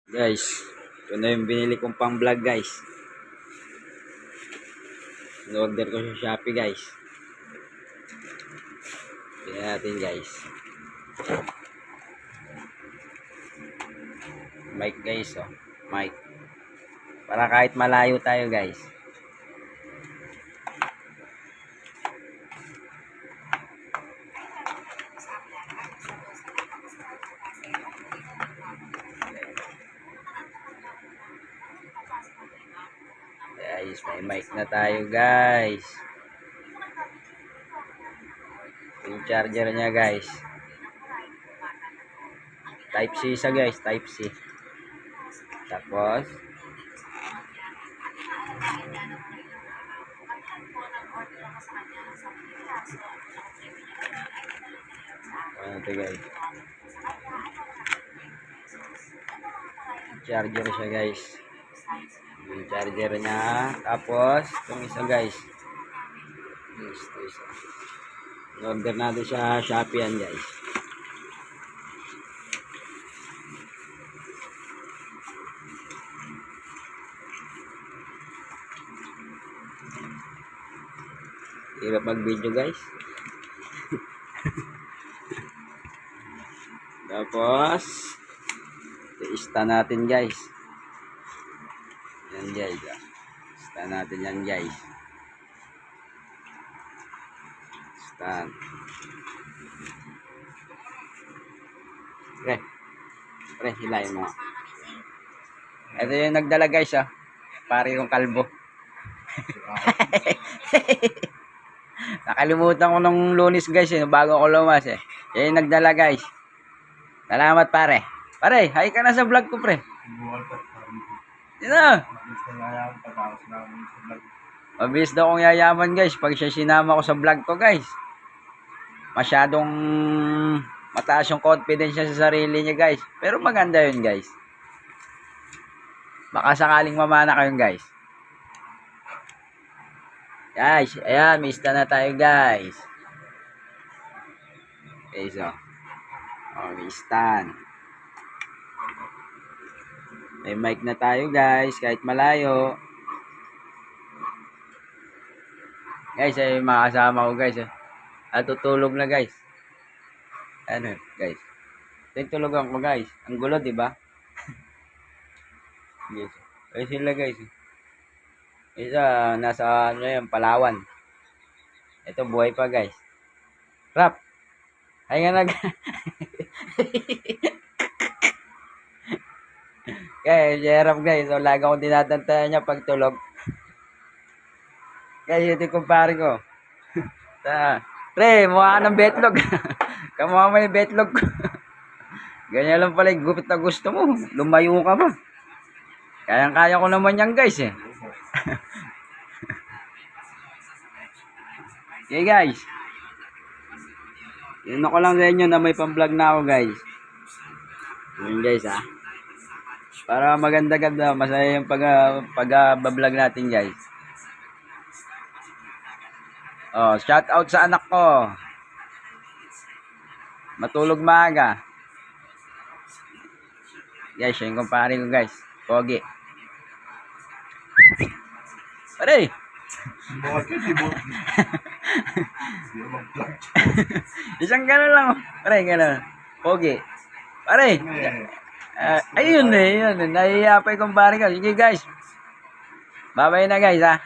Guys, ito na yung binili kong pang vlog guys. In-order ko sa Shopee guys. Tingnan natin guys. Mic guys oh. Mic. Para kahit malayo tayo guys. Guys, may mic na tayo guys. Yung charger niya guys. Type C siya guys, Type C. Tapos ano ito guys. Charger siya guys. Yung charger niya. Tapos itong isa guys. Ito isa. In-order natin sa Shopee yan guys. Hirap mag-video guys. Tapos i-stand natin guys. Yan guys. Stand natin yan guys. Stand. Pre, hilayin mo. Ito yung nagdala guys ah. Pare yung kalbo. Nakalimutan ko nung Lunes guys bago ako lumas eh. Yan yung nagdala guys. Salamat pare. Pare, hi ka na sa vlog ko pre. Yan na. Mabilis daw akong yayaman guys pag siya sinama ko sa vlog ko guys. Masyadong mataas yung confidence niya sa sarili niya guys. Pero maganda yun guys. Baka sakaling mamana kayo guys. Guys, ayan, may stand na tayo guys. Okay, so. Oh, may stand. May mic na tayo guys, kahit malayo. Guys, ay mga kasama ko guys. At tutulog na guys. Ano guys. Ito yung tulugan ko guys. Ang gulo, di ba? Guys. Ay sila guys. Isa, nasa ano yan, Palawan. Ito, buhay pa guys. Rap! Ay nga nag... Guys, Jerap guys. So, lagi akong dinadantayan niya pag tulog. Guys, ito yung kumpare ko. Pre, mukha ka ng betlog. Kamukha mo yung betlog ko. Ganyan lang pala yung gupit na gusto mo. Lumayo ka ba? Kayang-kaya ko naman yan guys eh. Okay guys. Yun ako lang sa inyo na may pang-vlog na ako guys. Yun guys ah. Para maganda-ganda, masaya yung pag-vlog natin guys. Oh, shout out sa anak ko. Matulog maaga. Guys, yung kumpare ko guys. Pogi. Pare. Isang gano'n lang. Pare, gano'n. Pogi. Pare. Ayun eh. Yun. Nahihiya pa yung kumpare ko. Sige guys. Bye-bye na guys ha.